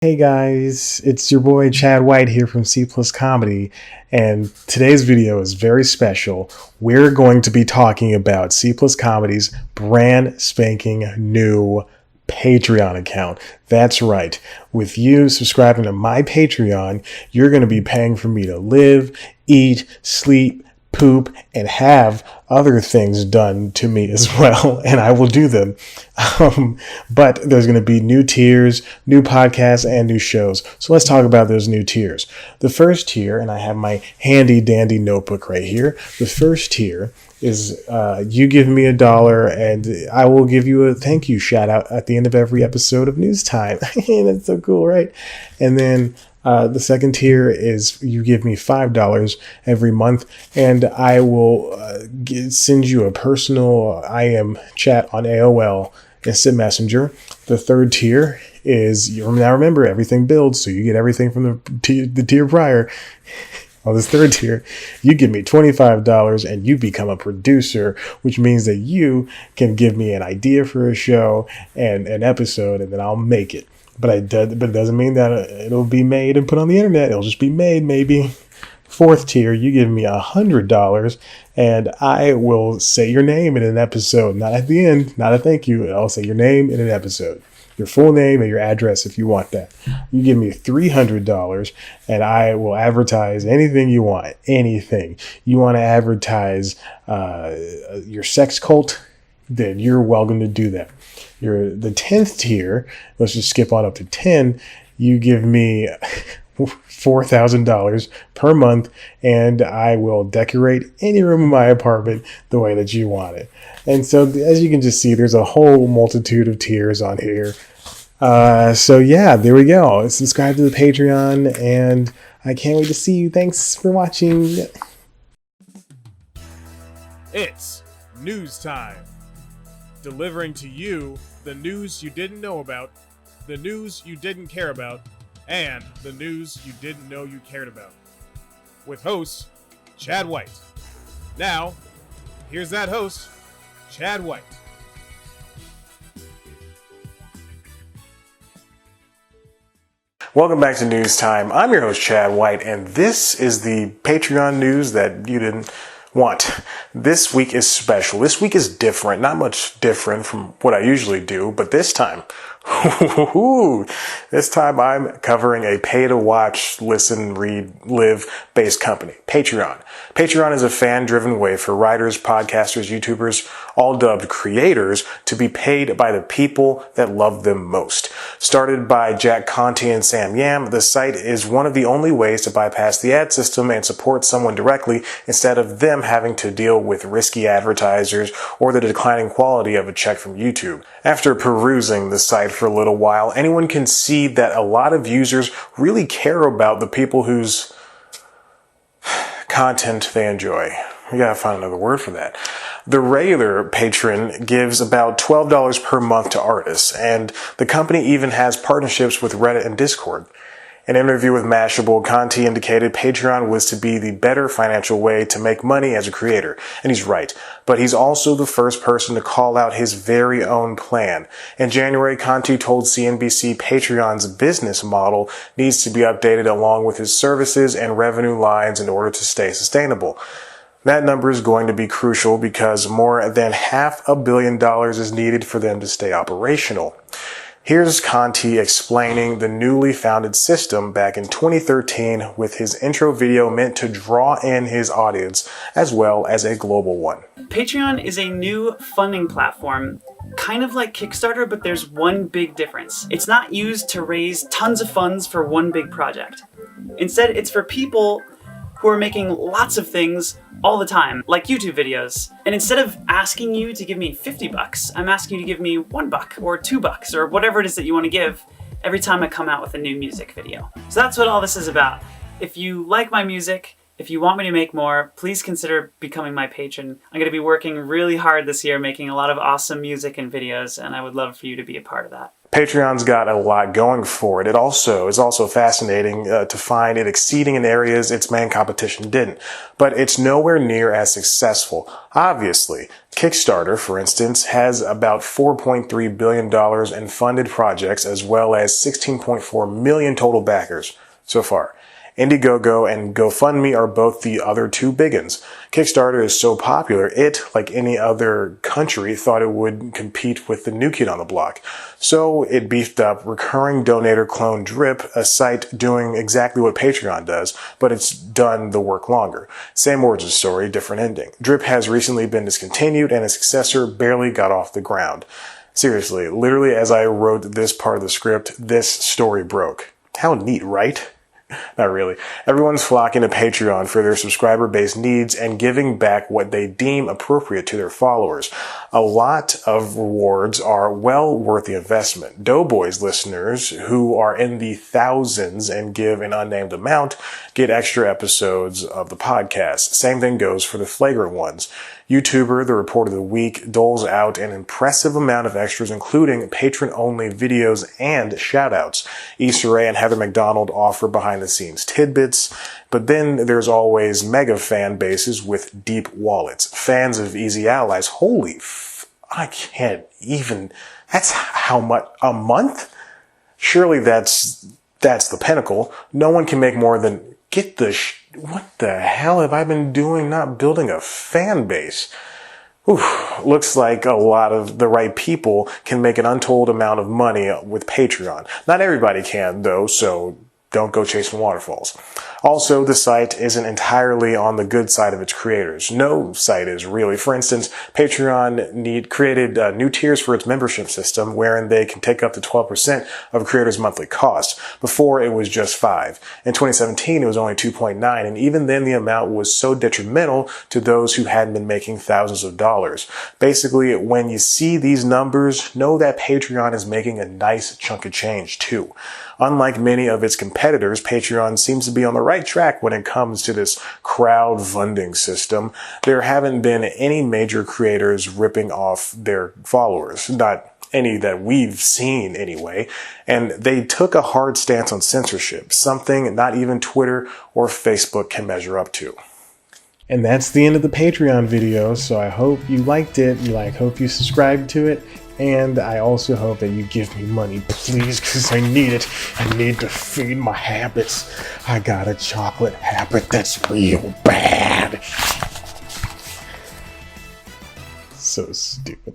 Hey guys, it's your boy Chad White here from C Plus Comedy, and today's video is very special. We're going to be talking about C Plus Comedy's brand spanking new Patreon account. That's right. With you subscribing to my Patreon, you're going to be paying for me to live, eat, sleep, poop, and have other things done to me as well, and I will do them. But there's going to be new tiers, new podcasts, and new shows. So let's talk about those new tiers. The first tier, and I have my handy dandy notebook right here. The first tier is you give me $1 and I will give you a thank you shout out at the end of every episode of News Time. That's so cool, right? And then the second tier is you give me $5 every month and I will send you a personal IM chat on AOL Instant Messenger. The third tier is, now remember, everything builds, so you get everything from the tier prior. On this third tier, you give me $25 and you become a producer, which means that you can give me an idea for a show and an episode, and then I'll make it. But it doesn't mean that it'll be made and put on the internet. It'll just be made, maybe. Fourth tier, you give me $100 and I will say your name in an episode. Not at the end, not a thank you. I'll say your name in an episode. Your full name and your address if you want that. You give me $300 and I will advertise anything you want. Anything. You want to advertise your sex cult, then you're welcome to do that. The 10th tier, let's just skip on up to 10. You give me $4,000 per month and I will decorate any room in my apartment the way that you want it. And so as you can just see, there's a whole multitude of tiers on here. So yeah, there we go. Subscribe to the Patreon and I can't wait to see you. Thanks for watching. It's news time. Delivering to you the news you didn't know about, the news you didn't care about, and the news you didn't know you cared about. With host, Chad White. Now, here's that host, Chad White. Welcome back to News Time. I'm your host, Chad White, and this is the Patreon news that you didn't want. This week is special. This week is different. Not much different from what I usually do, but this time, I'm covering a pay-to-watch, listen, read, live-based company, Patreon. Patreon is a fan-driven way for writers, podcasters, YouTubers, all dubbed creators, to be paid by the people that love them most. Started by Jack Conte and Sam Yam, the site is one of the only ways to bypass the ad system and support someone directly instead of them having to deal with risky advertisers or the declining quality of a check from YouTube. After perusing the site for a little while, anyone can see that a lot of users really care about the people whose content they enjoy. We gotta find another word for that. The regular patron gives about $12 per month to artists, and the company even has partnerships with Reddit and Discord. In an interview with Mashable, Conti indicated Patreon was to be the better financial way to make money as a creator. And he's right. But he's also the first person to call out his very own plan. In January, Conti told CNBC Patreon's business model needs to be updated along with his services and revenue lines in order to stay sustainable. That number is going to be crucial because more than $500 million is needed for them to stay operational. Here's Conti explaining the newly founded system back in 2013 with his intro video meant to draw in his audience as well as a global one. Patreon is a new funding platform, kind of like Kickstarter, but there's one big difference. It's not used to raise tons of funds for one big project. Instead, it's for people who are making lots of things all the time, like YouTube videos. And instead of asking you to give me $50, I'm asking you to give me $1 or $2 or whatever it is that you want to give every time I come out with a new music video. So that's what all this is about. If you like my music, if you want me to make more, please consider becoming my patron. I'm going to be working really hard this year making a lot of awesome music and videos, and I would love for you to be a part of that. Patreon's got a lot going for it. It also is also fascinating to find it exceeding in areas its main competition didn't. But it's nowhere near as successful. Obviously, Kickstarter, for instance, has about $4.3 billion in funded projects as well as 16.4 million total backers so far. Indiegogo and GoFundMe are both the other two big ones. Kickstarter is so popular, it, like any other country, thought it would compete with the new kid on the block. So it beefed up recurring donator clone Drip, a site doing exactly what Patreon does, but it's done the work longer. Same origin story, different ending. Drip has recently been discontinued and its successor barely got off the ground. Seriously, literally as I wrote this part of the script, this story broke. How neat, right? Not really. Everyone's flocking to Patreon for their subscriber-based needs and giving back what they deem appropriate to their followers. A lot of rewards are well worth the investment. Doughboys listeners who are in the thousands and give an unnamed amount get extra episodes of the podcast. Same thing goes for the flagrant ones. YouTuber, the report of the week, doles out an impressive amount of extras, including patron-only videos and shoutouts. Issa Rae and Heather McDonald offer behind-the-scenes tidbits, but then there's always mega fan bases with deep wallets. Fans of Easy Allies, I can't even, that's how much, a month? Surely that's the pinnacle. No one can make more than, what the hell have I been doing not building a fan base? Looks like a lot of the right people can make an untold amount of money with Patreon. Not everybody can, though, so don't go chasing waterfalls. Also, the site isn't entirely on the good side of its creators. No site is really. For instance, Patreon created new tiers for its membership system, wherein they can take up to 12% of a creator's monthly cost. Before, it was just 5. In 2017, it was only 2.9, and even then the amount was so detrimental to those who hadn't been making thousands of dollars. Basically, when you see these numbers, know that Patreon is making a nice chunk of change, too. Unlike many of its competitors, Patreon seems to be on the right track when it comes to this crowdfunding system. There haven't been any major creators ripping off their followers, not any that we've seen anyway, and they took a hard stance on censorship, something not even Twitter or Facebook can measure up to. And that's the end of the Patreon video, so I hope you liked it, hope you subscribed to it, and I also hope that you give me money, please, because I need it. I need to feed my habits. I got a chocolate habit that's real bad. So stupid.